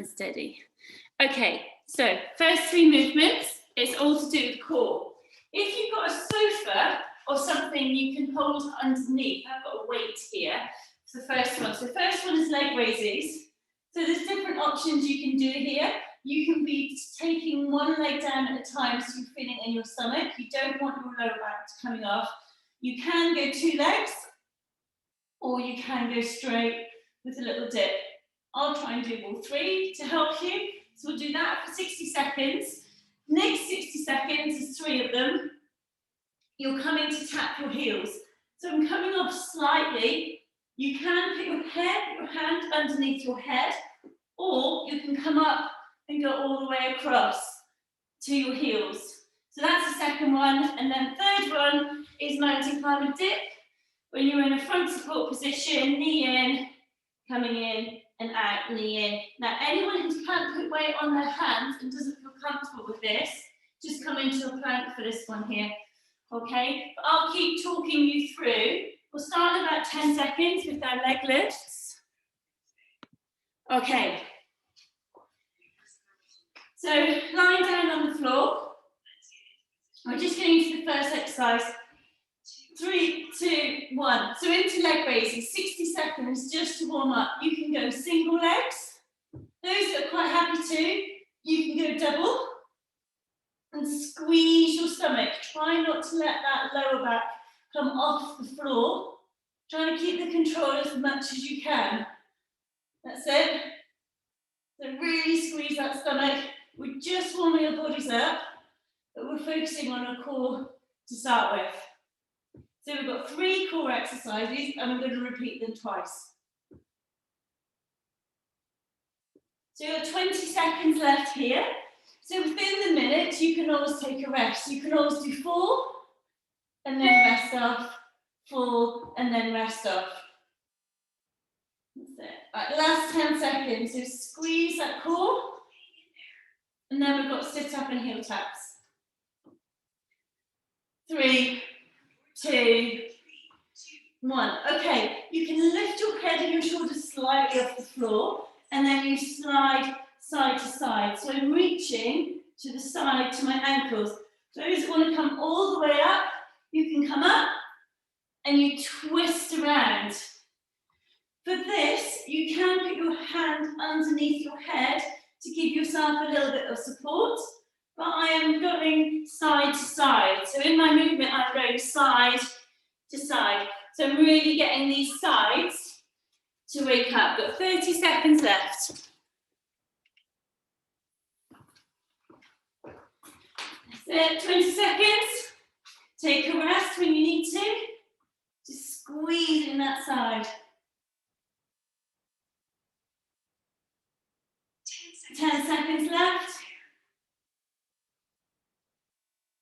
steady. Okay, so first three movements, it's all to do with core. If you've got a sofa or something you can hold underneath, I've got a weight here for the first one. So first one is leg raises. So there's different options you can do here. You can be taking one leg down at a time so you're feeling in your stomach. You don't want your lower back coming off. You can go 2 legs, or you can go straight with a little dip. I'll try and do all 3 to help you. So we'll do that for 60 seconds. Next 60 seconds is 3 of them. You're coming to tap your heels. So I'm coming off slightly. You can put your hand underneath your head, or you can come up and go all the way across to your heels. So that's the second one. And then third one is mountain climber dip. When you're in a front support position, knee in, coming in and out, knee in. Now, anyone who can't put weight on their hands and doesn't feel comfortable with this, just come into a plank for this one here, okay? But I'll keep talking you through. We'll start in about 10 seconds with our leg lifts. Okay. So, lying down on the floor. We're just going to the first exercise. 3, 2, 1. So into leg raises, 60 seconds just to warm up. You can go single legs. Those that are quite happy to, you can go double. And squeeze your stomach. Try not to let that lower back come off the floor. Trying to keep the control as much as you can. That's it. So really squeeze that stomach. We're just warming our bodies up, but we're focusing on our core to start with. So we've got 3 core exercises, and I'm going to repeat them twice. So you've got 20 seconds left here. So within the minute, you can always take a rest. You can always do 4, and then rest off, 4, and then rest off. That's it. Right, last 10 seconds. So squeeze that core, and then we've got sit up and heel taps. 3, 2, 1. Okay, you can lift your head and your shoulders slightly off the floor, and then you slide side to side. So I'm reaching to the side to my ankles. Those that want to come all the way up, you can come up and you twist around. For this, you can put your hand underneath your head to give yourself a little bit of support, but I am going side to side. So in my movement, I'm going side to side. So I'm really getting these sides to wake up. Got 30 seconds left. That's it, 20 seconds. Take a rest when you need to. Just squeeze in that side. 10 seconds left.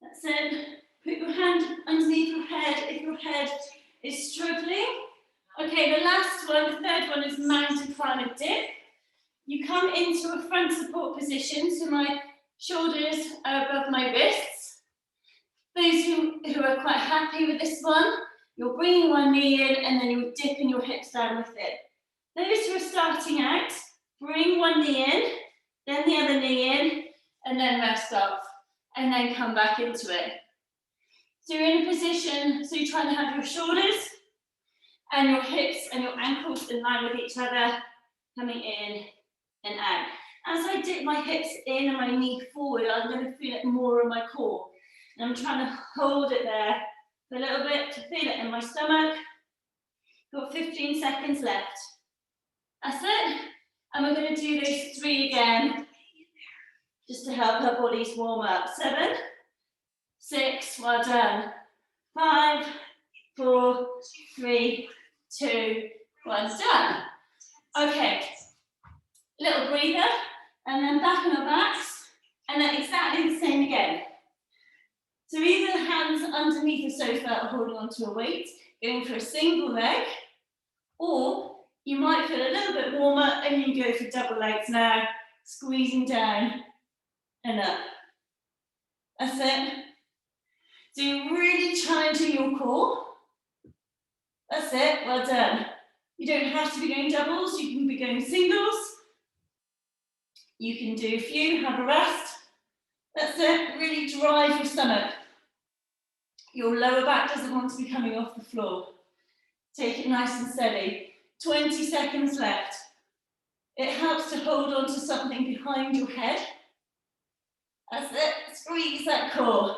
That's it. Put your hand underneath your head if your head is struggling. Okay, the last one, the third one is mountain climber dip. You come into a front support position, so my shoulders are above my wrists. Those who are quite happy with this one, you're bringing one knee in and then you're dipping your hips down with it. Those who are starting out, bring one knee in, then the other knee in, and then rest off, and then come back into it. So you're in a position, so you're trying to have your shoulders and your hips and your ankles in line with each other, coming in and out. As I dip my hips in and my knee forward, I'm going to feel it more in my core. And I'm trying to hold it there for a little bit to feel it in my stomach. Got 15 seconds left. That's it. And we're going to do those 3 again, just to help our bodies warm up. 7, 6, well done. 5, 4, 3, 2, 1, done. Okay, little breather, and then back on our backs, and then exactly the same again. So either hands underneath the sofa or holding onto a weight, going for a single leg, or you might feel a little bit warmer and you go for double legs now, squeezing down and up. That's it. So you're really challenging your core. That's it, well done. You don't have to be going doubles, you can be going singles. You can do a few, have a rest. That's it, really drive your stomach. Your lower back doesn't want to be coming off the floor. Take it nice and steady. 20 seconds left. It helps to hold on to something behind your head. That's it, squeeze that core.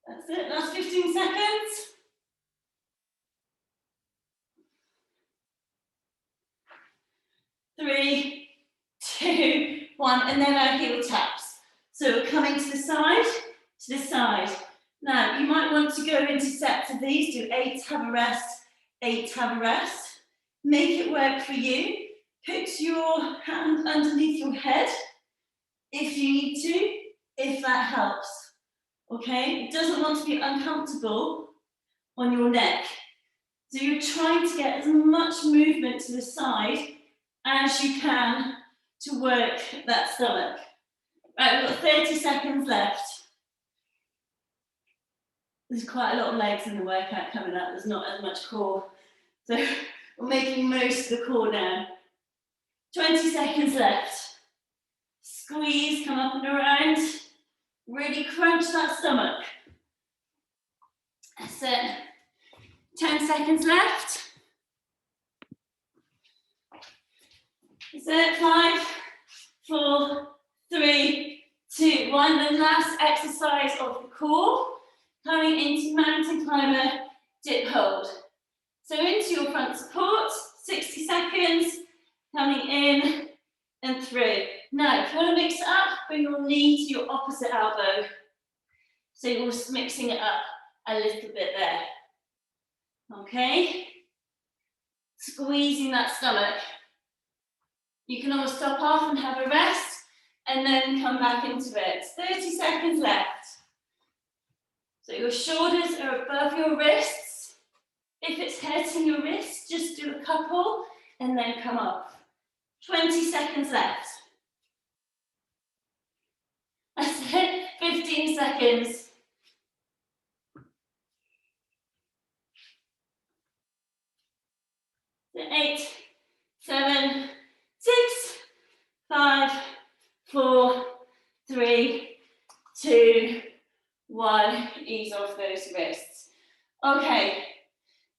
That's it, last 15 seconds. 3, 2, 1, and then our heel taps. So we're coming to the side, to the side. Now, you might want to go into sets of these, do 8, have a rest, 8, have a rest. Make it work for you. Put your hand underneath your head if you need to, if that helps. Okay, it doesn't want to be uncomfortable on your neck. So you're trying to get as much movement to the side as you can to work that stomach. Right, we've got 30 seconds left. There's quite a lot of legs in the workout coming up, there's not as much core. So we're making most of the core now. 20 seconds left. Squeeze, come up and around. Really crunch that stomach. That's it. 10 seconds left. That's it. 5, 4, 3, 2, 1. The last exercise of the core. Coming into mountain climber dip hold. So into your front support, 60 seconds, coming in and through. Now, if you want to mix it up, bring your knee to your opposite elbow. So you're mixing it up a little bit there. Okay? Squeezing that stomach. You can always stop off and have a rest, and then come back into it. 30 seconds left. So your shoulders are above your wrists. If it's hurting your wrists, just do a couple and then come up. 20 seconds left. That's it, 15 seconds. So 8, 7, 6, 5, 4, 3, 2, 1. Ease off those wrists. Okay,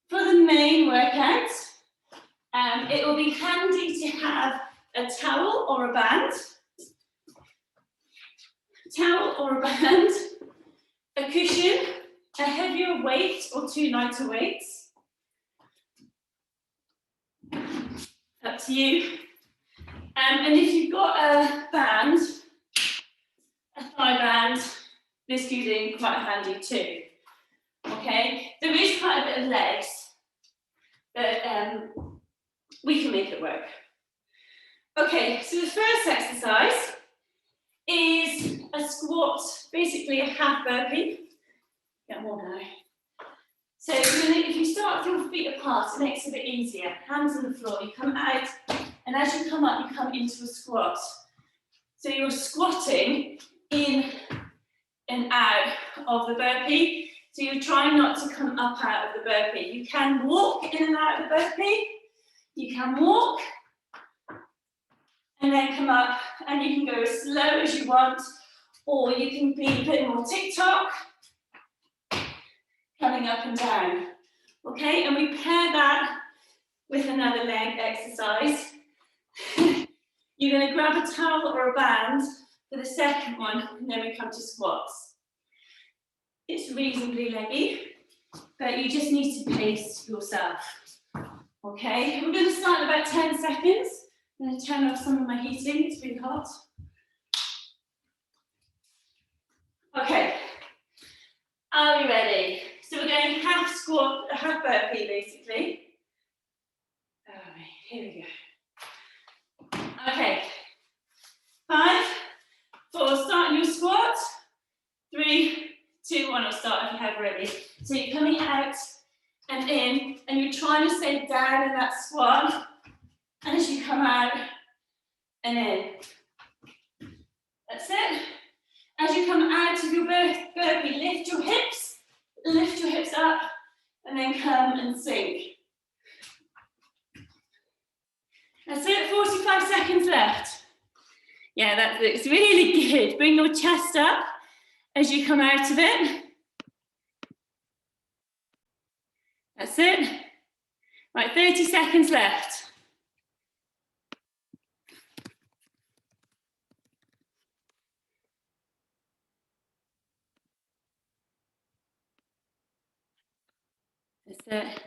for the main workout, it will be handy to have a towel or a band. Towel or a band, a cushion, a heavier weight or 2 lighter weights. Up to you. And if you've got a band, a thigh band, this comes in quite handy too. Okay, there is quite a bit of legs, but we can make it work. Okay, so the first exercise is a squat, basically a half burpee. Get more now. So if you start with your feet apart, it makes it a bit easier. Hands on the floor, you come out, and as you come up, you come into a squat. So you're squatting in and out of the burpee. So you're trying not to come up out of the burpee. You can walk in and out of the burpee. You can walk and then come up, and you can go as slow as you want, or you can be a bit more TikTok, coming up and down. Okay, and we pair that with another leg exercise. You're going to grab a towel or a band for the second one, and then we come to squats. It's reasonably leggy, but you just need to pace yourself. Okay, we're going to start in about 10 seconds. I'm going to turn off some of my heating, it's really hot. Okay, are we ready? So we're going half squat, half burpee basically. Alright, here we go. Okay, 5, 4, start your squat. 3, 2, 1, or start if you have ready. So you're coming out and in, and you're trying to stay down in that squat as you come out and in. That's it. As you come out of your burpee, lift your hips up, and then come and sink. That's it, 45 seconds left. Yeah, that looks really good. Bring your chest up as you come out of it. That's it. Right, 30 seconds left. That's it.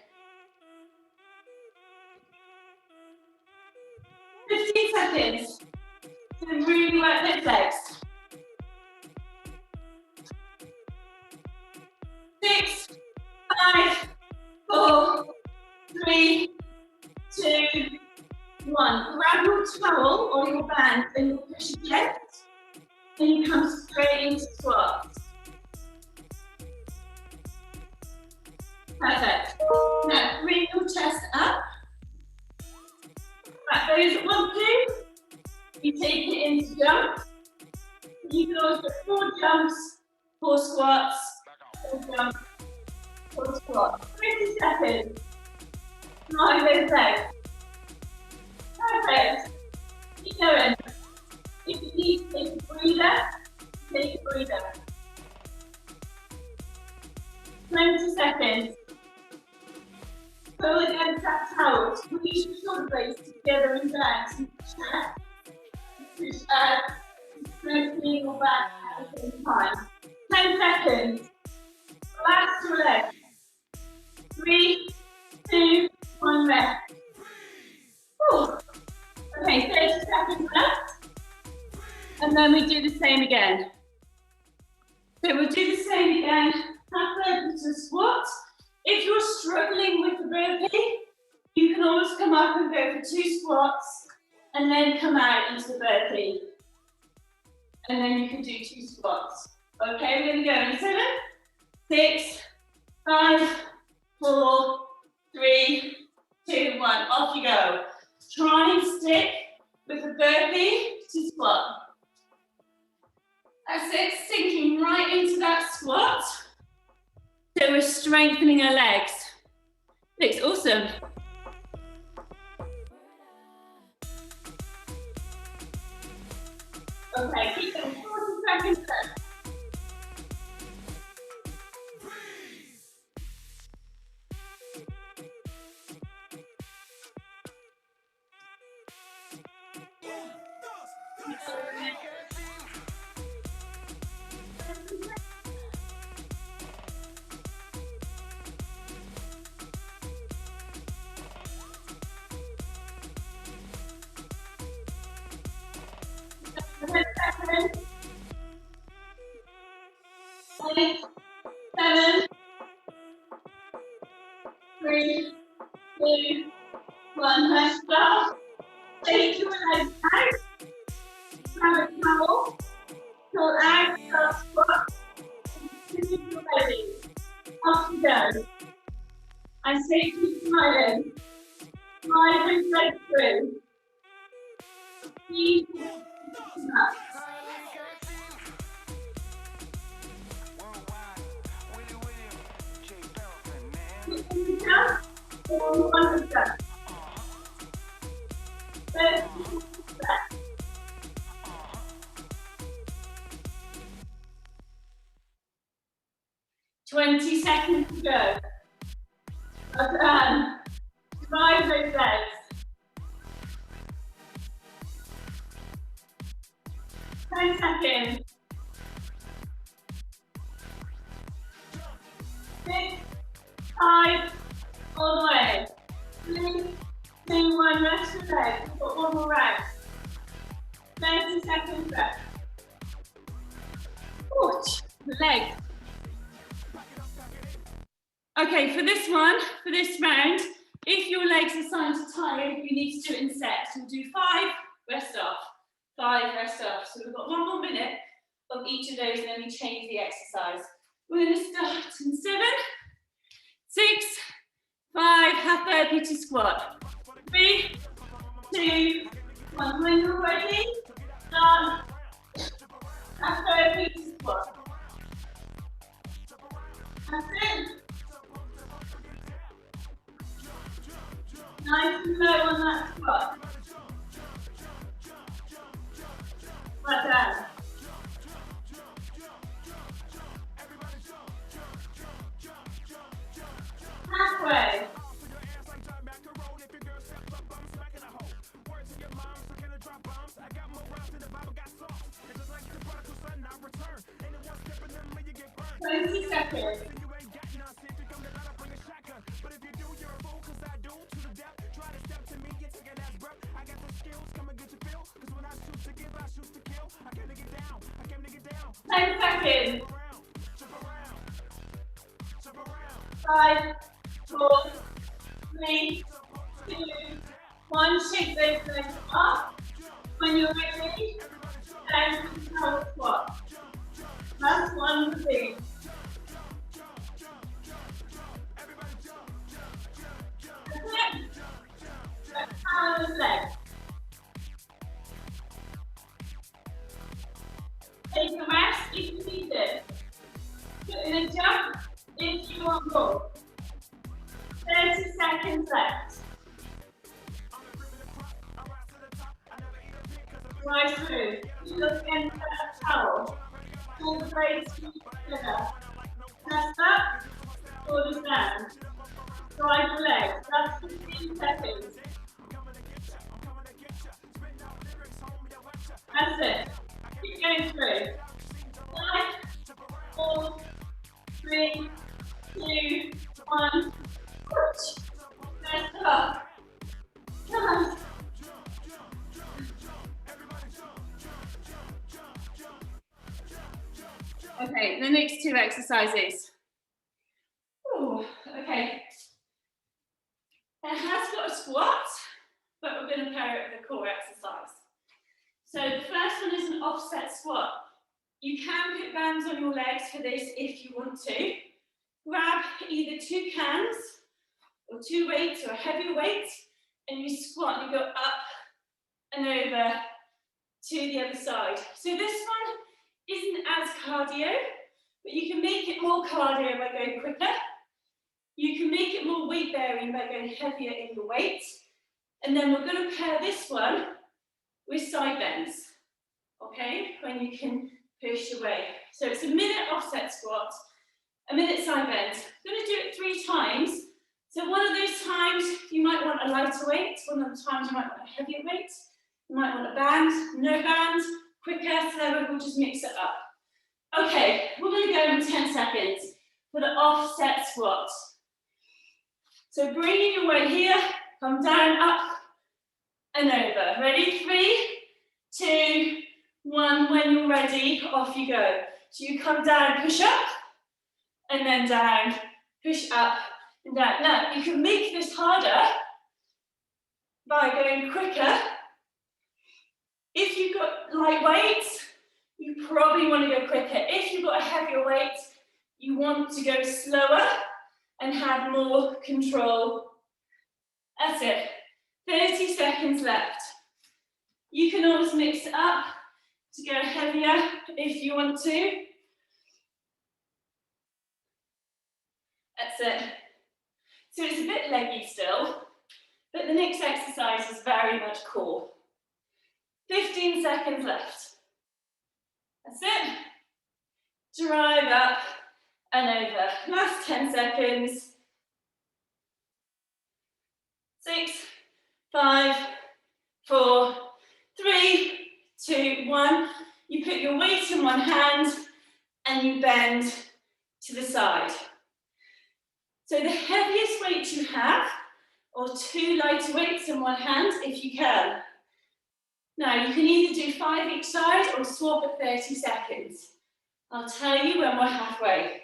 15 seconds. So really work those legs. 6, 5, 4, 3, 2, 1. Grab your towel or your band and you push against, and you come straight into squats. Perfect. Now bring your chest up. Right, those that want to, you take it into jumps. You can also do 4 jumps, 4 squats, 4 jumps, 4 squats. 20 seconds. Drive those legs. Perfect. Keep going. If you need to take a breather, take a breather. 20 seconds. Pull against that towel. Squeeze your shoulder blades together and down. Push up. Strengthening your back at the same time. 10 seconds. Relax your legs. 3, 2, 1, rest. Whew. Okay, 30 seconds left. And then we do the same again. So we'll do the same again. Half burpee to squat. If you're struggling with the burpee, you can always come up and go for 2 squats and then come out into the burpee. And then you can do 2 squats. Okay, we're going to go in 7, 6, 5, 4, 3, 2, 1. Off you go. Try and stick with the burpee to squat. That's it, sinking right into that squat. So we're strengthening our legs. Looks awesome. Okay, keep going. 40 seconds left. Seconds. 8, 7, 3, 2, 1. Let's go. Take your legs out. Grab a towel. Pull out, start squat. Continue your belly. Up you go. And say keep smiling. Drive those legs through. Keep up. Jump, or 1 jump. 20 seconds to go. Well done. Drive those legs. 10 seconds. 6, 5, all the way. 3, 2, 1, rest your legs. We've got 1 more round. 30 seconds left. Ouch, the legs. Okay, for this one, for this round, if your legs are starting to tire, you need to do it in sets. We'll do 5, rest off. 5, rest off. So we've got 1 more minute of each of those and then we change the exercise. We're going to start in 7, 6, 5, half burpee to squat. 3, 2, 1. When you're ready, start half burpee to squat. That's it. Nice and low on that squat. Right down. Halfway. Seconds. Ten seconds. 5, 4, 3, 2, 1. Shake those legs up. When you're ready, and power squat. Last one to be. Power legs. Take a rest if you need it. Put in a jump if you want more. 30 seconds left. Right through. You look into that towel. Pull the braids together. Press up, shoulders down. Drive the legs. That's 15 seconds. That's it. Keep going through. 5, 4, 3, 2, 1. Push. Press up. Come on. Okay, the next 2 exercises. Ooh, okay. It has got a squat, but we're going to pair it with a core exercise. So the first one is an offset squat. You can put bands on your legs for this if you want to. Grab either 2 cans or 2 weights or a heavier weight, and you squat and you go up and over to the other side. So this one isn't as cardio, but you can make it more cardio by going quicker. You can make it more weight bearing by going heavier in your weight. And then we're going to pair this one with side bends, okay? When you can push away. So it's a minute offset squat, a minute side bend. I'm going to do it 3 times. So one of those times you might want a lighter weight, one of the times you might want a heavier weight, you might want a band, no band, quicker, slower, we'll just mix it up. Okay, we're going to go in 10 seconds for the offset squat. So bringing your weight here, come down, up, and over. Ready? 3, 2, 1. When you're ready, off you go. So you come down, push up, and then down, push up, and down. Now, you can make this harder by going quicker. If you've got light weights, you probably want to go quicker. If you've got a heavier weight, you want to go slower and have more control. That's it. 30 seconds left. You can always mix it up to go heavier if you want to. That's it. So it's a bit leggy still, but the next exercise is very much core. 15 seconds left. That's it. Drive up and over. Last 10 seconds. 6, 5, 4, 3, 2, 1. You put your weight in one hand and you bend to the side. So the heaviest weight you have, or 2 lighter weights in one hand if you can. Now you can either do 5 each side or swap at 30 seconds. I'll tell you when we're halfway.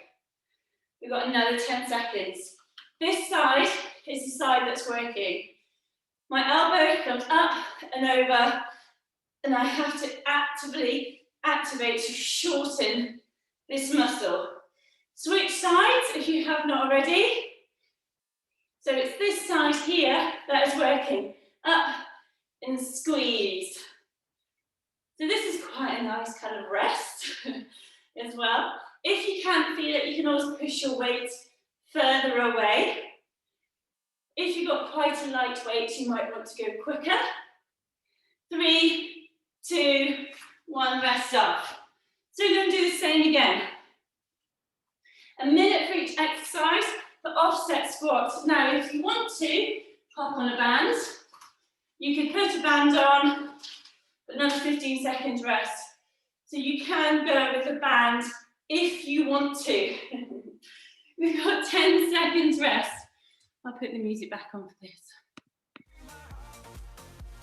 We've got another 10 seconds. This side is the side that's working. My elbow comes up and over, and I have to actively activate to shorten this muscle. Switch sides if you have not already. So it's this side here that is working. Up and squeeze. So this is quite a nice kind of rest as well. If you can't feel it, you can always push your weight further away. If you've got quite a light weight, you might want to go quicker. 3, 2, 1, rest off. So we're going to do the same again. A minute for each exercise for offset squats. Now, if you want to, hop on a band. You could put a band on, but another 15 seconds rest. So you can go with a band if you want to. We've got 10 seconds rest. I'll put the music back on for this.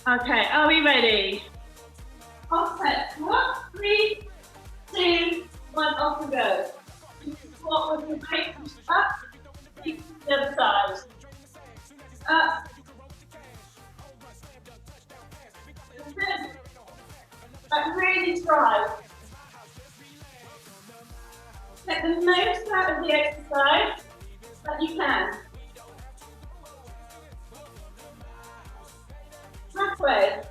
Okay, are we ready? Offset squat, 3, 2, 1, off we go. You can squat with your weight pushed up, to the other side. Up. Good. But really try. Get the most out of the exercise that you can. Halfway.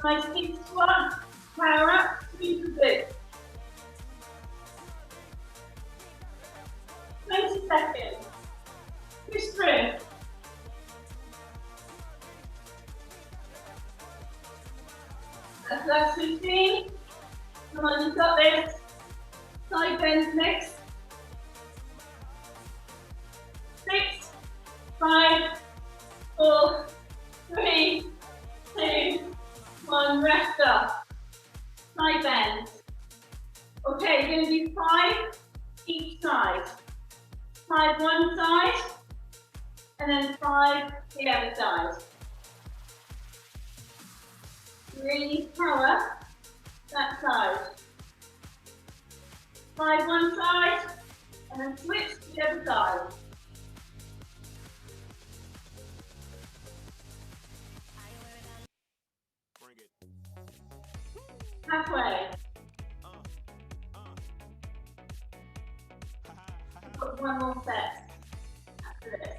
Nice deep squat, power up, super good. 20 seconds. Push through. That's the last 15. Come on, you've got this. Side bends next. 6, 5, 4, 3, 2, 1. Rest up. Side bend. Okay, you're going to do 5 each side. 5 one side, and then 5 the other side. Really power that side. 5 one side, and then switch to the other side. Halfway. I've got 1 more set after this.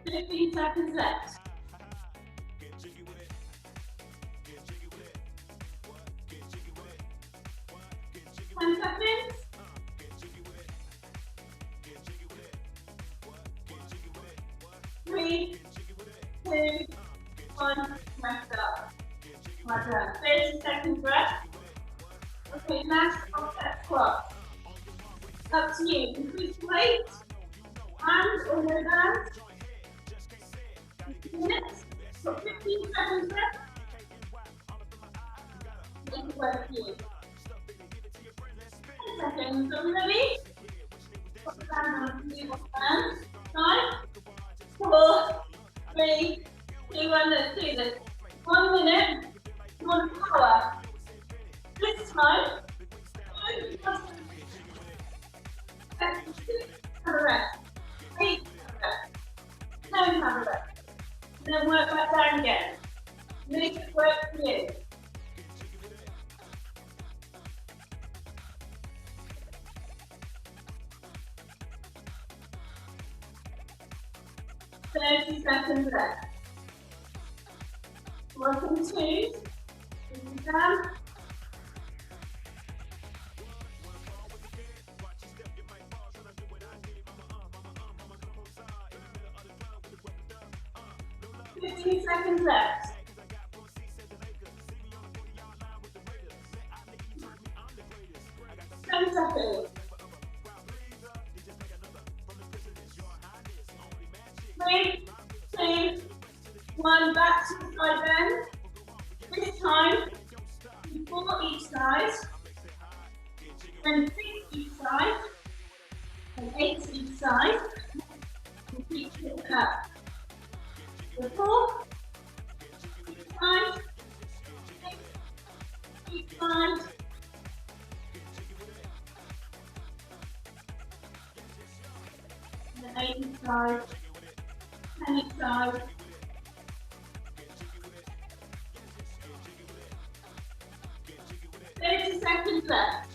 15 seconds left. 10 seconds. 3, 2, 1, rest up. Well done. 30 seconds rest. Okay, last offset squat. Up to you. Increase weight. And or no band. 15 minutes. Got 15 seconds left. Make it work for you. 10 seconds. Are we ready? Put the band on. Do one band. 5, 4, 3, 2, 1. Let's do this. 1 minute. More power. This time, have a rest. 8, have a rest. 9, have a rest. And then work back down again. Make it work for you. "30 seconds left. Welcome to down. Seconds left. 10 seconds. 3, 2, 1. Back to the side bend. This time, 4 each side, then 6 each side, and 8 each side. Repeat it up. The 4 each side, 6 each side, and then 8 each side, 10 each side. 30 seconds left.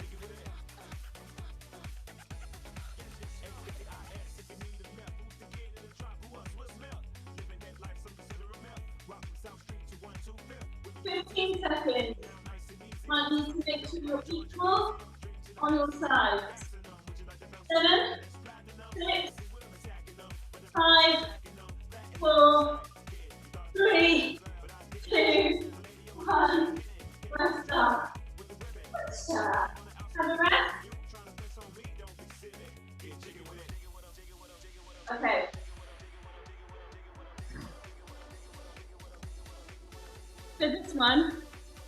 Seconds. Might need to make sure you're equal on your sides. 7, 6, 5, 4, 3, So this one,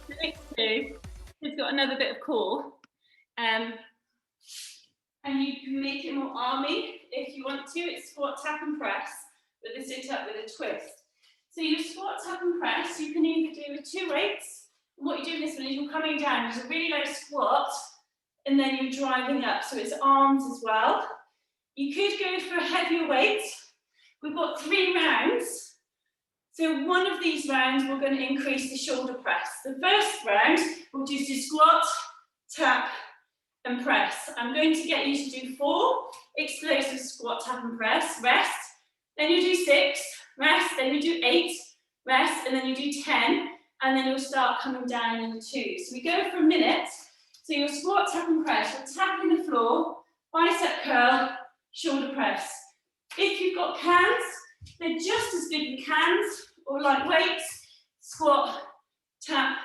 the next two, has got another bit of core. And you can make it more army if you want to. It's squat, tap and press with a sit up with a twist. So you squat, tap and press, you can either do with 2 weights. And what you do in this one is you're coming down, there's a really low squat, and then you're driving up, so it's arms as well. You could go for a heavier weight. We've got 3 rounds. So one of these rounds, we're going to increase the shoulder press. The first round, we'll just do squat, tap, and press. I'm going to get you to do 4 explosive squat, tap, and press. Rest. Then you do 6, rest. Then you do 8, rest. And then you do 10. And then you'll start coming down in the 2. So we go for a minute. So you'll squat, tap, and press. You're tapping the floor, bicep curl, shoulder press. If you've got cans, they're just as good with cans or like weights, squat, tap,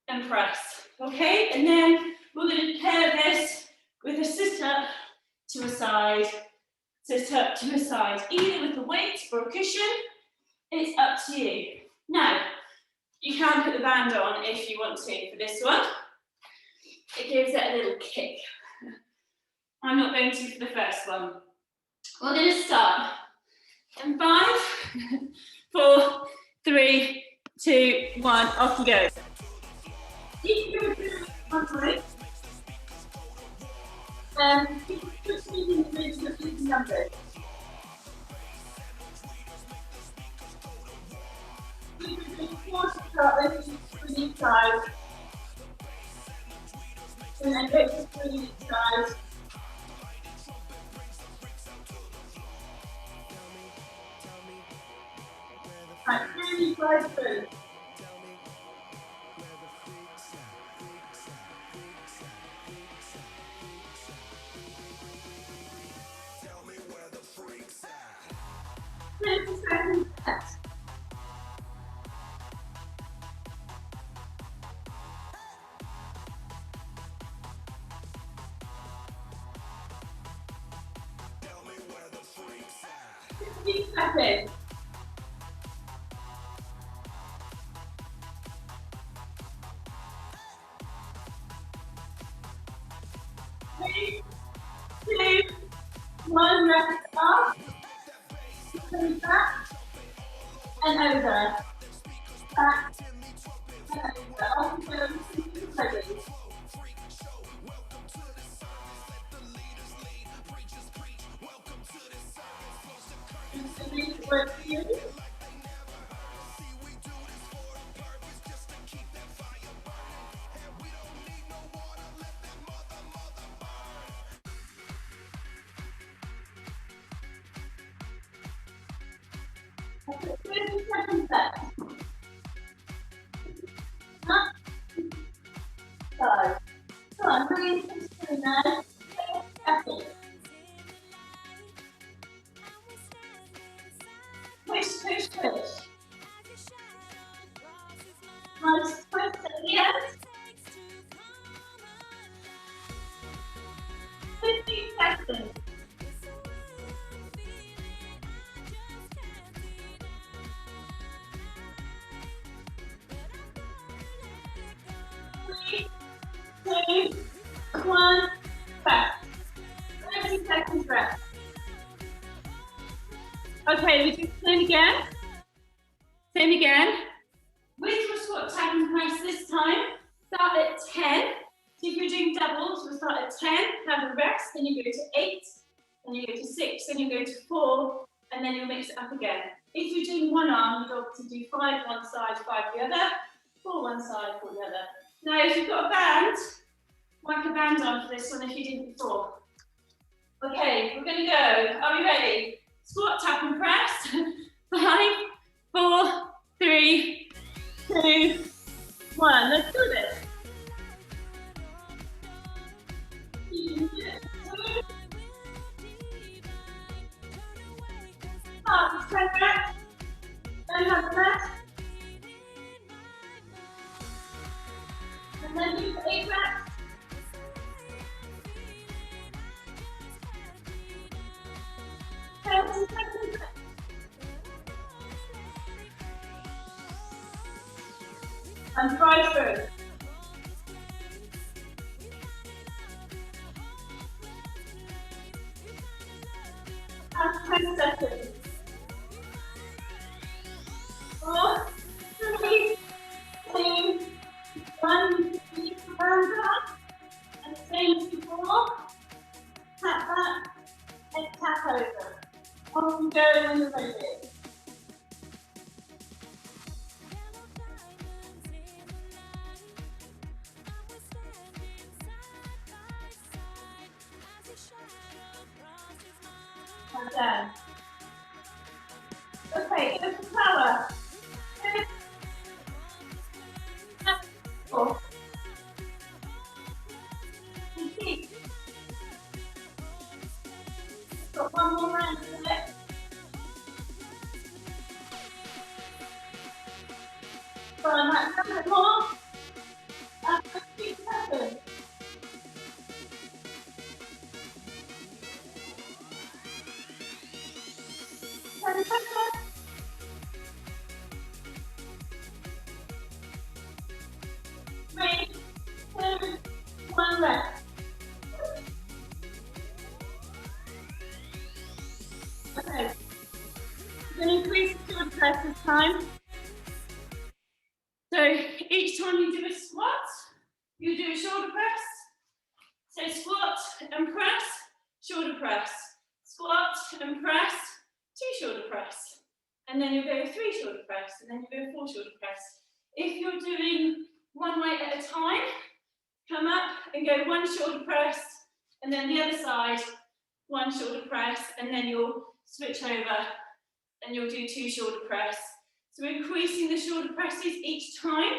and press. Okay, and then we're going to pair this with a sit up to a side, sit up to a side, either with a weight or a cushion. It's up to you. Now, you can put the band on if you want to for this one. It gives it a little kick. I'm not going to for the first one. We're going to start in 5, 4, 3, 2, 1, off you go. If you're doing one time, you can put these in the middle of these numbers. You can do 4 to start with each side. And then go to 3 each side. Right, 3 side through. Second set. Tell me where the freaks at. 15 seconds. Three, 2, 1, rest off. Coming back and over. Back and over. Off you go. Ready. Just to make it work for you. Okay, 30 seconds left. Up, side. Come on, bring it to the now. 30 seconds. Push, push, push. Nice twist at the end. 15 seconds. 3, 2, 1, back. 30 seconds rest. Okay, we do the same again. Same again. With your squat, tap and press this time, start at 10. So if you're doing doubles, we'll start at 10, have a rest, then you go to 8, then you go to 6, then you go to 4, and then you'll mix it up again. If you're doing one arm, you'd obviously do 5 one side, 5 the other, 4 one side, 4 the other. Now, if you've got a band, whack a band on for this one if you didn't before. Okay, we're going to go. Are we ready? Squat, tap and press. 5, 4, 3, 2, 1. Let's do this. Up, turn back. Then have the rest. And then do the 8 reps. And try through. And 10 seconds. 4, 3, 2, 1. Keep your hands up. And same as before. Tap that and tap over. Off you go when you're ready. And down. Okay, go for power. 4. And keep. Got one more round to it. Burn that a bit more. And 15 seconds. 10 seconds. 3, 2, 1, rest. Okay. We're going to increase the shoulder press this time. So each time you do a squat, you do a shoulder press. So squat and press, shoulder press. Squat and press, 2 shoulder press. And then you'll go 3 shoulder press, and then you go 4 shoulder press. If you're doing one weight at a time, come up and go 1 shoulder press, and then the other side, 1 shoulder press, and then you'll switch over and you'll do 2 shoulder press. So we're increasing the shoulder presses each time.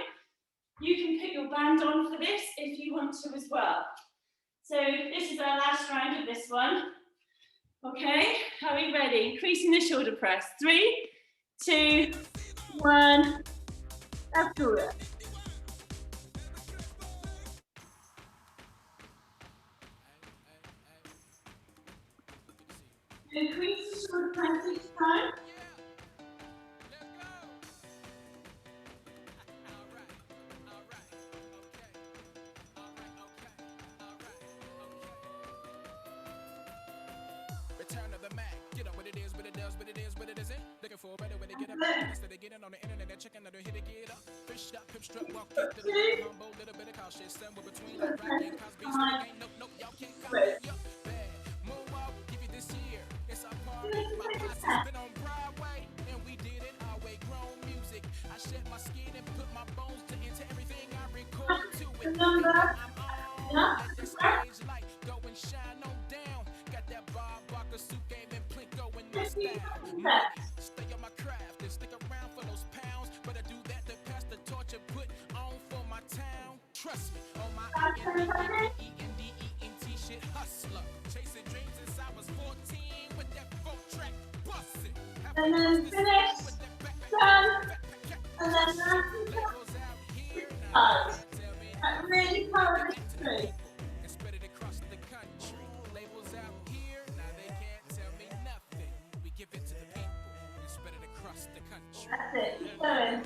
You can put your band on for this if you want to as well. So this is our last round of this one. Okay, are we ready? Increasing the shoulder press. 3, 2, 1. Let's do it. Increase the shoulder press each time. Return of the Mac. Get up what it is, what it does, what it is, what it isn't. Looking for a better way to get up. Instead of getting on the internet and checking out the hit to get up. Fish up, pip strut, walk up to the humble, little bit of cautious. Somewhere between like Rocky and Cosby's. Nope, nope, y'all can't call me up. Bad. Moonwalk, give you this year. It's our party. My posse's been on Broadway, and we did it our way. Grown music. I shed my skin and put my bones to into everything I record to it. I'm on. Let the stage light go and shine on down. Got that Bob Barker suit game and Plinko in my style. Stay on my craft and stick around for those pounds. But I do that to pass the torch and put on for my town. Trust me, on my E-N-D-E-N-T shit hustler. Chasing dreams since I was 14 with that 4-track bustin'. And then finish. Done. And then that really power this through. And spread it across the country. Labels out here, now they can't tell me nothing. We give it to the people and spread it across the country. That's it. Keep going.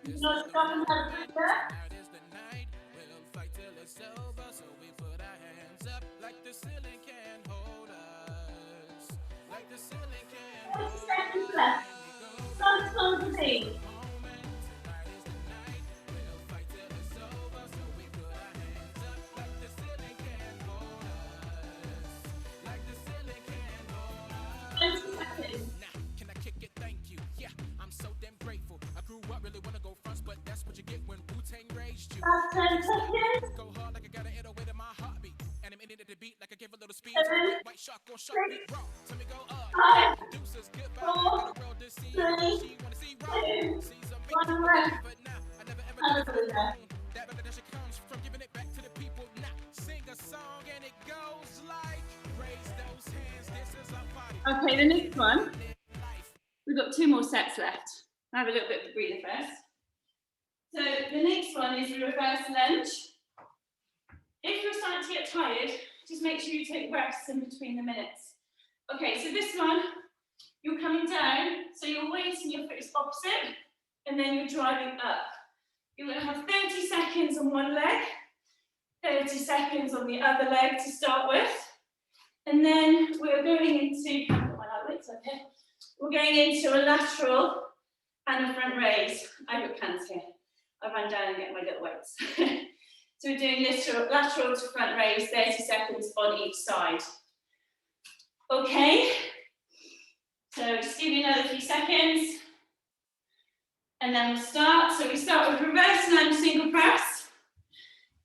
You're not stopping that right there. Now is the night, we'll fight till it's over. So we put our hands up like the ceiling can hold us. Like the ceiling can 20 hold seconds us. left. Some songs sing. Tonight is the night, we'll fight till it's over. So we put our hands up like the ceiling can hold us. Like the ceiling can hold us. 20 seconds. Now, can I kick it? Thank you. Yeah, I'm so damn grateful. I grew up really wanna go fronts, but that's what you get when Wu-Tang raised you. Last 10 seconds. Go hard like I got an 808 in my heartbeat. And I'm in it at the beat like I give a little speed. 7, White shark on shark beat. Raw. Tell me go up. 5, Deuces, goodbye. 4, Got a world to see. 3, She wanna see raw. 2, Sees a 1 rest. but now I never ever Hallelujah. that validation comes from giving it back to the people. Now sing a song and it goes like raise those hands. This is our party. Okay, the next one. Life. We've got 2 more sets left. I have a little bit of a breather first. So the next one is the reverse lunge. If you're starting to get tired, just make sure you take rests in between the minutes. Okay, so this one, you're coming down, so your weight and your foot is opposite, and then you're driving up. You're going to have 30 seconds on one leg, 30 seconds on the other leg to start with. And then we're going into, we're going into a lateral and a front raise. I've got plans here. I run down and get my little weights. So we're doing lateral to front raise, 30 seconds on each side. Okay, so just give you another few seconds. And then we'll start. So we start with reverse lunge single press.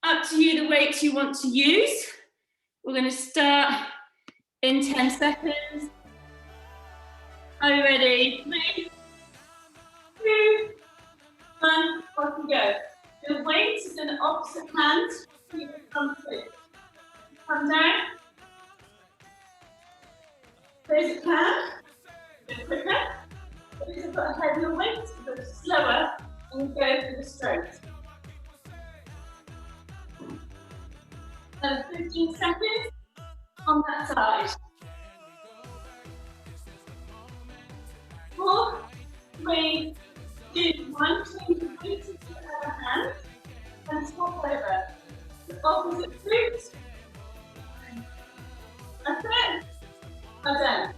Up to you the weight you want to use. We're going to start in 10 seconds. Are you ready? 3, 2, 1, off we go. The weight is in the opposite hand. Come down. There's a can. Go quicker. If you've got a heavier weight, you go slower and go for the strokes. 15 seconds on that side. 4, 3, 2, 1. Change the weight to the other hand and swap over. The opposite foot. That's it. Well done.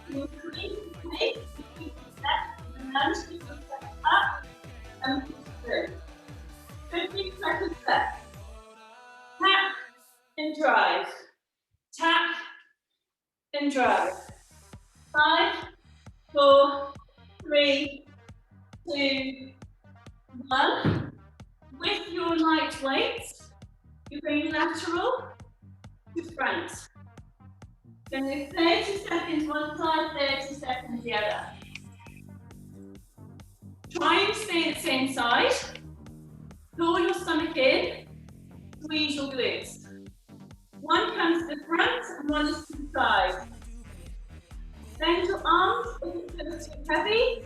Increase the weight, keep the step, and lunge, keep the step up, and push through. 15 seconds left. Tap and drive. Tap and drive. 5, 4, 3, 2, 1. With your light weight, you're going lateral to front. Then do 30 seconds one side, 30 seconds the other. Try and stay at the same side. Pull your stomach in, squeeze your glutes. One comes to the front and one is to the side. Bend your arms if it's a little too heavy.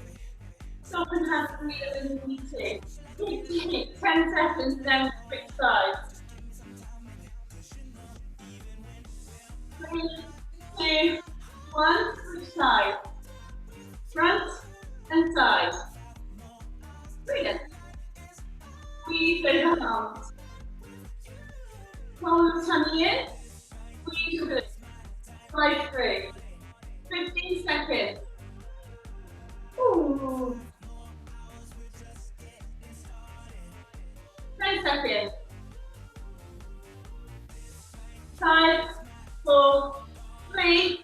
Stop and have 3 if you need to. Keep 10 seconds, then switch sides. 3, 2, 1, switch side. Front and side. Brilliant. Squeeze those arms. Pull your tummy in. Squeeze your glutes. Slide through. 15 seconds. Ooh. 10 seconds. 5, 4, 3,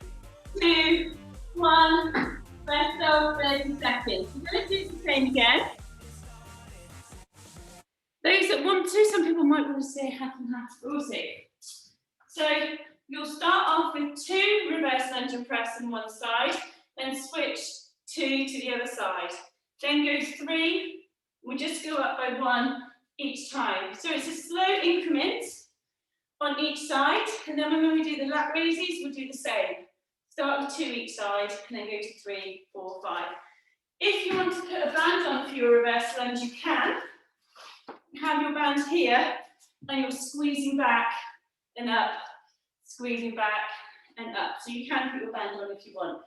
2, 1. Rest of 30 seconds. We're going to do the same again. Those that want to, some people might want to say half and half, but we'll see. So you'll start off with 2 reverse lunge and press on one side, then switch 2 to the other side. Then go 3, we'll just go up by 1 each time. So it's a slow increment on each side, and then when we do the lat raises, we'll do the same. Start with 2 each side, and then go to 3, 4, 5. If you want to put a band on for your reverse lunge, you can. Have your band here, and you're squeezing back and up, squeezing back and up. So you can put your band on if you want.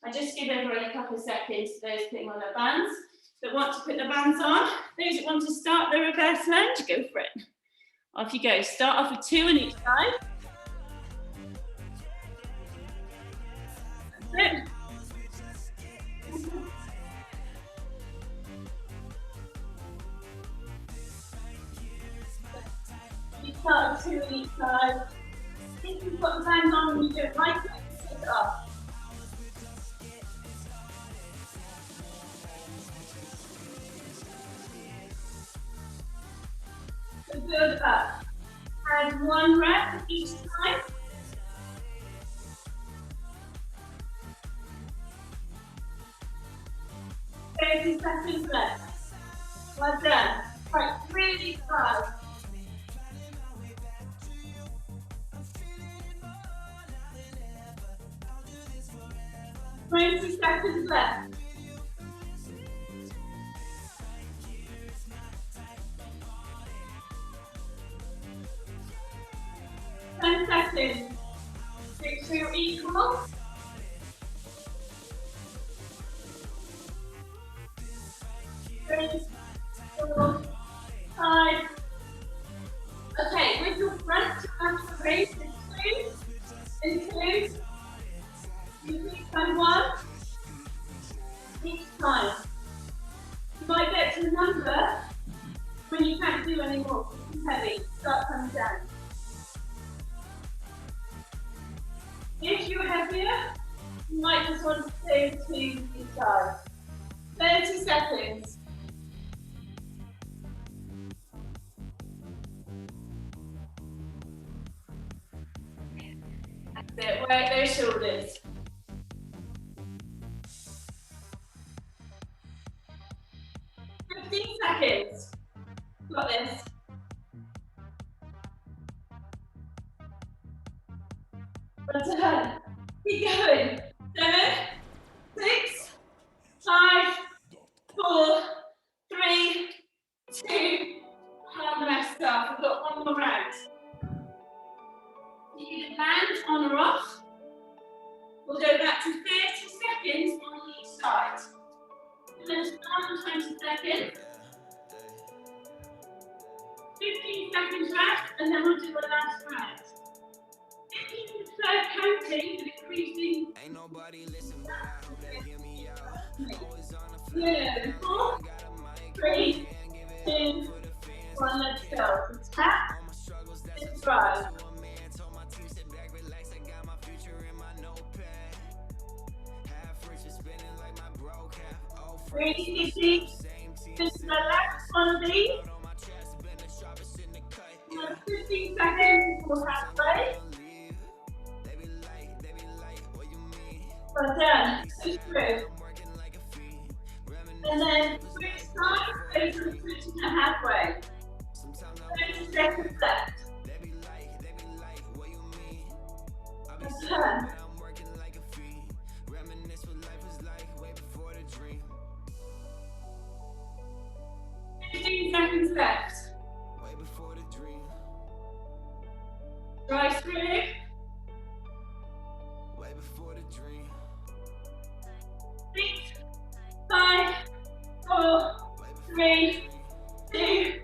I just give everyone a couple of seconds for those putting on their bands that want to put their bands on. Those that want to start the reverse lunge, go for it. Off you go. Start off with 2 on each side. That's it. You start with 2 on each side. If you've got the band on and you don't like it, take it off. So build up. Add 1 rep each time. Thirty seconds left. Well done. Right, really fast. 20 seconds left. 10 seconds. Make sure you're equal. 3, 4, to a number when you can't do any more. Too heavy. Start coming down. If you're heavier, you might just want to stay between each side. 30 seconds. That's it. Work those shoulders. 15 seconds. Got this. Well done. Keep going. 7, 6, 5, 4, 3, 2, and the rest off. We've got one more round. You can land on or off. We'll go back to 30 seconds on each side. And then start on 20 seconds. 15 seconds left, and then we'll do the last round. If you prefer counting and increasing, ain't nobody listening, but I hope they hear me out. Always on the floor. Yeah, 4, 3, 2, 1, let's go. So tap, and drive. 350. This is the last one of these. 15 seconds before halfway. Well done. Push through. And then switch sides, so switching to halfway. 30 seconds left. Well done. 15 seconds left. Drive through. Way before the dream. 6, 5, 4, 3, 2,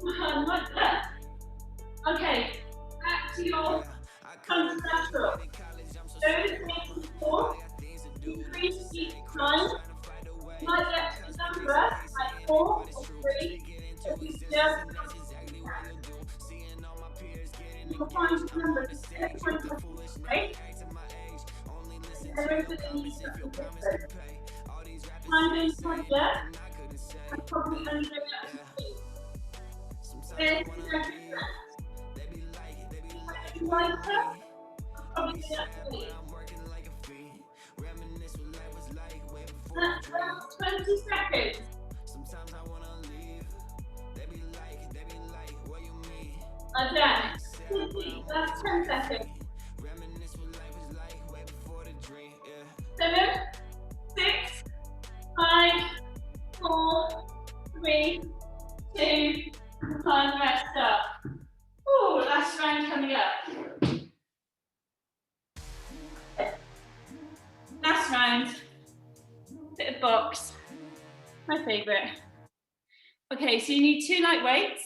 1. What's that? Okay, back to your contralateral. Those things before, increase each time. You might get to a number like 4 or 3, if you just you'll find the number to everyone has right? Everybody needs to be different. I'm going to plug that. I'm probably going to go back to 3. There's 2 seconds left. If you like that, I'll probably go back to 3. That's about 20 seconds. Again, 50, that's 10 seconds. 7, 6, 5, 4, 3, 2, 1, rest up. Ooh, last round coming up. Last round, bit of box, my favourite. Okay, so you need 2 light weights.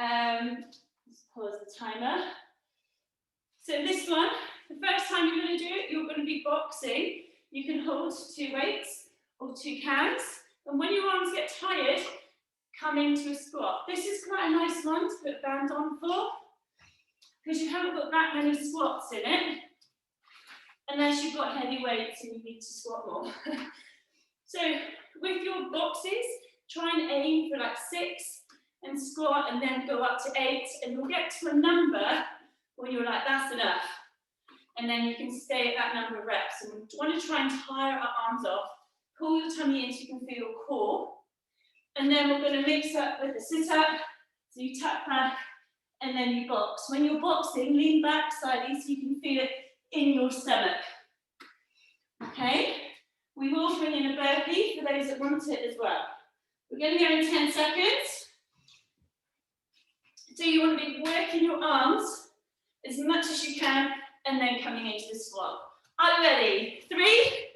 Let's pause the timer. So this one, the first time you're going to do it, you're going to be boxing. You can hold 2 weights or 2 cans, and when your arms get tired, come into a squat. This is quite a nice one to put a band on for, because you haven't got that many squats in it, unless you've got heavy weights and you need to squat more. So with your boxes, try and aim for like 6, and squat, and then go up to 8, and you'll get to a number where you're like, that's enough. And then you can stay at that number of reps. And you want to try and tire our arms off, pull your tummy in so you can feel your core. And then we're going to mix up with a sit-up. So you tap back, and then you box. When you're boxing, lean back slightly so you can feel it in your stomach. Okay? We will bring in a burpee for those that want it as well. We're going to go in 10 seconds. So you want to be working your arms as much as you can, and then coming into the squat. Are you ready? 3,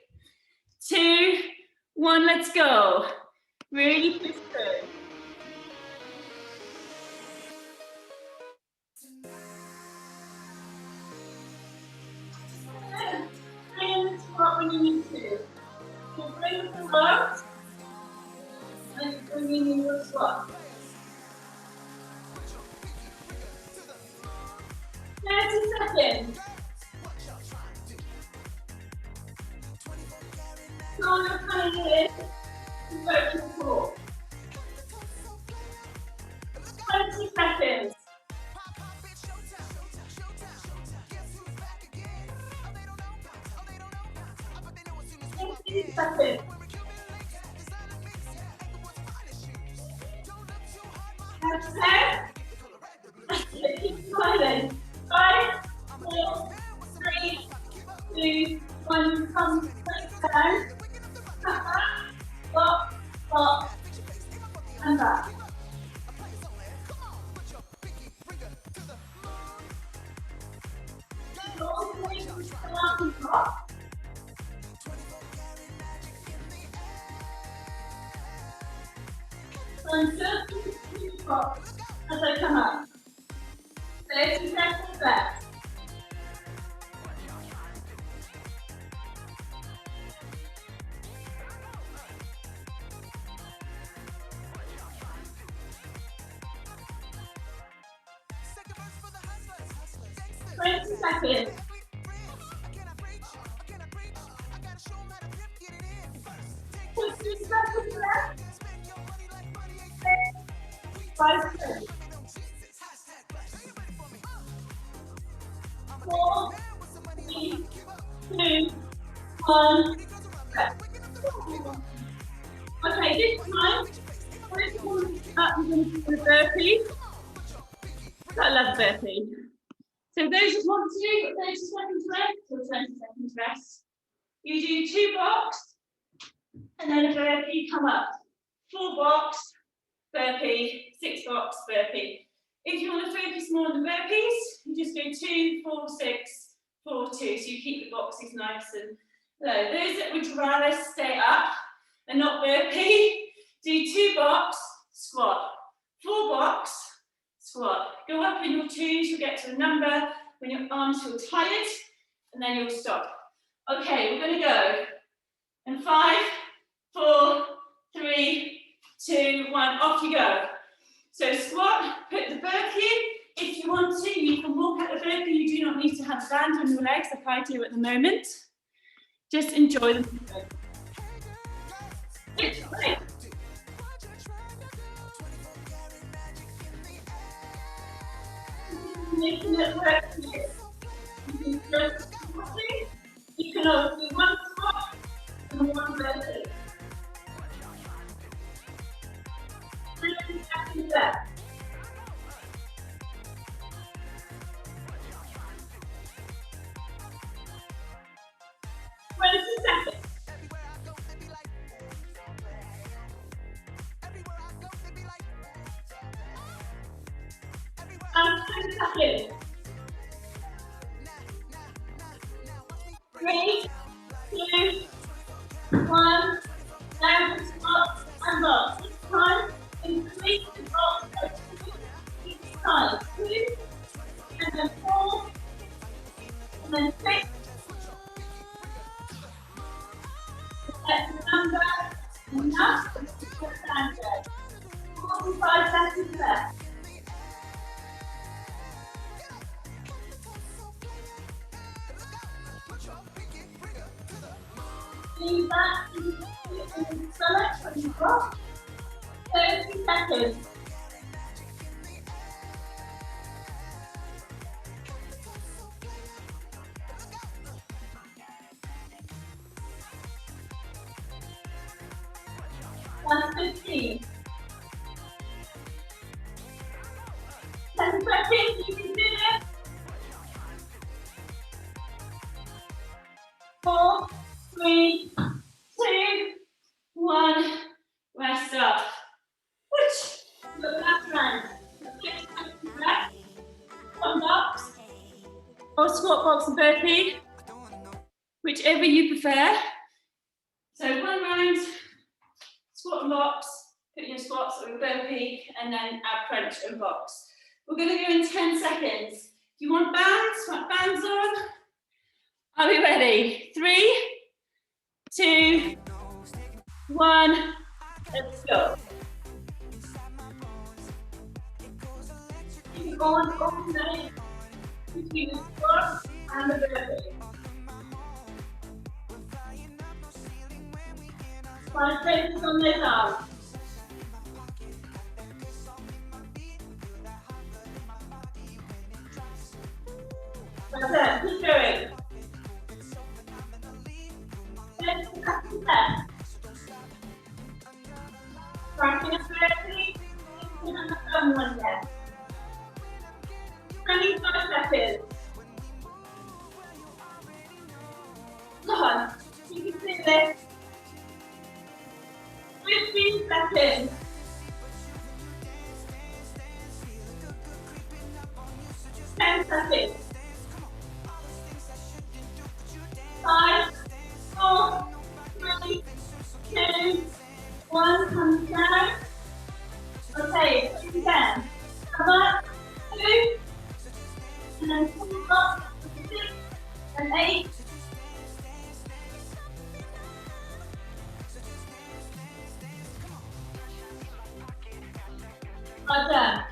2, 1, let's go. Really push through. Bring in the squat when you need to. So bring the arms bringing in your squat. 30 seconds. So all you're coming in to go to the floor. 20 seconds. 15 seconds. That's 10. Keep smiling. 5, 4, 3, 2, 1. Come straight down. Stop, stop, and back. So all the way to the last and drop. So I'm just going to do the drop as I come up. 30 seconds left. Seconds. 15 seconds left. 5 seconds. 4, 3, 2, 1. Okay, this time, we're going to do the burpee. I love burpee. So those who want to do 30 seconds rest or 20 seconds rest, you do 2 blocks and then a burpee, come up. 4 blocks, burpee, 6 blocks, burpee. If you want to focus more on the burpees, you just go 2, 4, 6, 4, 2. So you keep the boxes nice and low. Those that would rather stay up and not burpee, do 2 blocks, squat. 4 blocks, squat. Go up in your 2s, you'll get to a number when your arms feel tired, and then you'll stop. Okay, we're going to go. And 5, 4, 3, 2, 1, off you go. So squat, put the burpee in. If you want to, you can walk out the burpee. You do not need to have a band on your legs like I do at the moment. Just enjoy the movement. It's great. Making it work for you. You can just squatting. You can also do 1 squat and 1 burpee. 30 seconds left. 20 seconds. And 10 seconds. 3, 2, 1. Down to squats and blocks. This time, increase the blocks by 2 each time. 2, and then 4, and then 6. That's the number enough to put down there. 45 seconds left. Lean back into the stomach when you drop. 30 seconds. That's 15. 10 seconds, you can do it. 4, 3, 2, 1. Rest up. Whoosh. Look last round. 6 seconds left. 1 box. Or squat box and burpee. Whichever you prefer. So 1 round. Squat and box, put your squats or your burpee, and then ab crunch and box. We're going to go in 10 seconds. If you want bands, put bands on. Are we ready? 3, 2, 1, let's go. alternate between the squat and the burpee. Try to focus on those arms. That's it, keep going. Focus on that step. Cracking up burpee, and the thumb one again. 25 seconds. Come on, you can do this. 15 seconds. 10 seconds. 5, 4, 3, 2, 1. Come down. Okay, do it again. Come up, 2, and then 4 up, 6, and 8. Well done.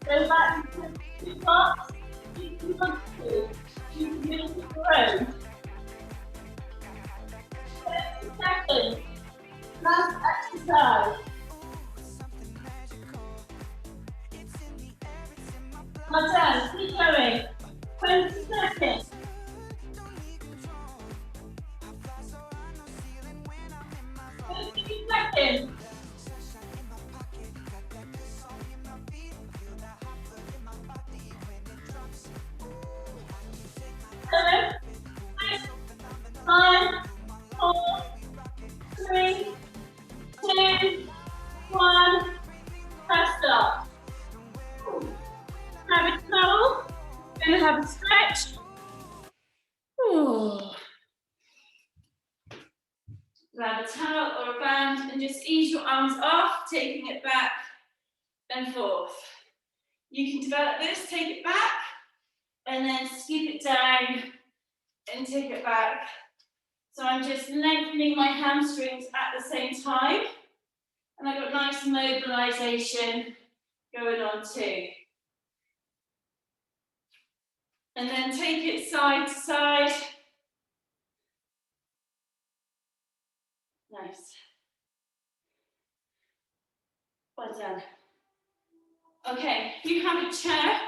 Go back to 2 blocks. You can want to. You can do it on your own. 30 seconds. Last exercise. Well done. Keep going. 20 seconds. 15 seconds. 7, 6, 5, 4, 3, 2, 1. Press stop. Have a towel. Going to have a stretch. Ooh. Grab a towel or a band and just ease your arms off, taking it back and forth. You can develop this, take it back, and then skip it down and take it back. So I'm just lengthening my hamstrings at the same time, and I've got nice mobilization going on too. And then take it side to side. Nice. Well done. Okay, you have a chair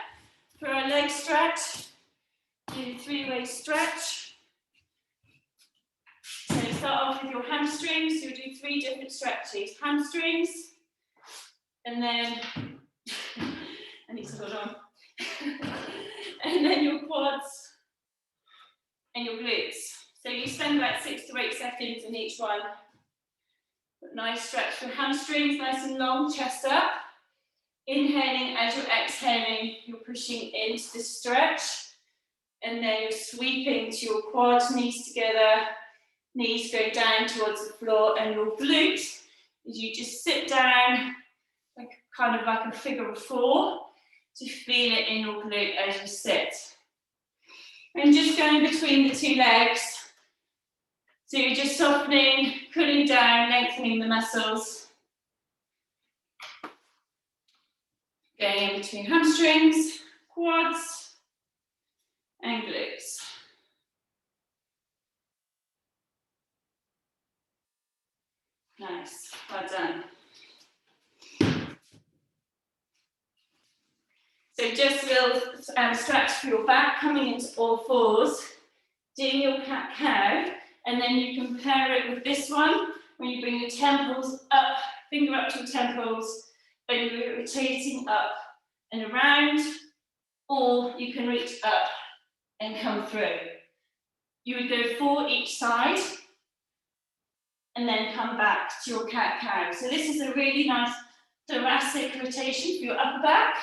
for a leg stretch. Do 3-way stretch. So start off with your hamstrings. You'll do 3 different stretches. Hamstrings, and then I need to hold on. And then your quads and your glutes. So you spend about 6 to 8 seconds in each one. But nice stretch for hamstrings, nice and long, chest up. Inhaling as you're exhaling, you're pushing into the stretch. And then you're sweeping to your quads, knees together, knees go down towards the floor, and your glutes, as you just sit down, like kind of like a figure of 4, to feel it in your glute as you sit. And just going between the 2 legs. So you're just softening, cooling down, lengthening the muscles. Going in between hamstrings, quads, and glutes. Nice, well done. So just a little stretch for your back, coming into all 4s, doing your cat-cow, and then you compare it with this one, when you bring your temples up, finger up to your temples, and you're rotating up and around, or you can reach up and come through. You would go 4 each side, and then come back to your cat-cow. So this is a really nice thoracic rotation for your upper back.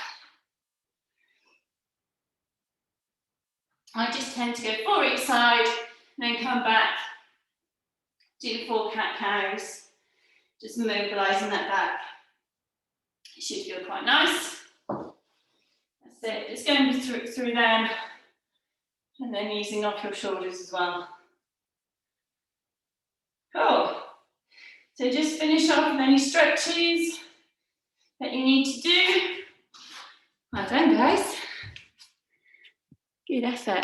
I just tend to go 4 each side, and then come back, do 4 cat-cows, just mobilising that back. It should feel quite nice. That's it, just going through them, and then easing off your shoulders as well. Cool. So just finish off with any stretches that you need to do. Well done, guys. Good effort.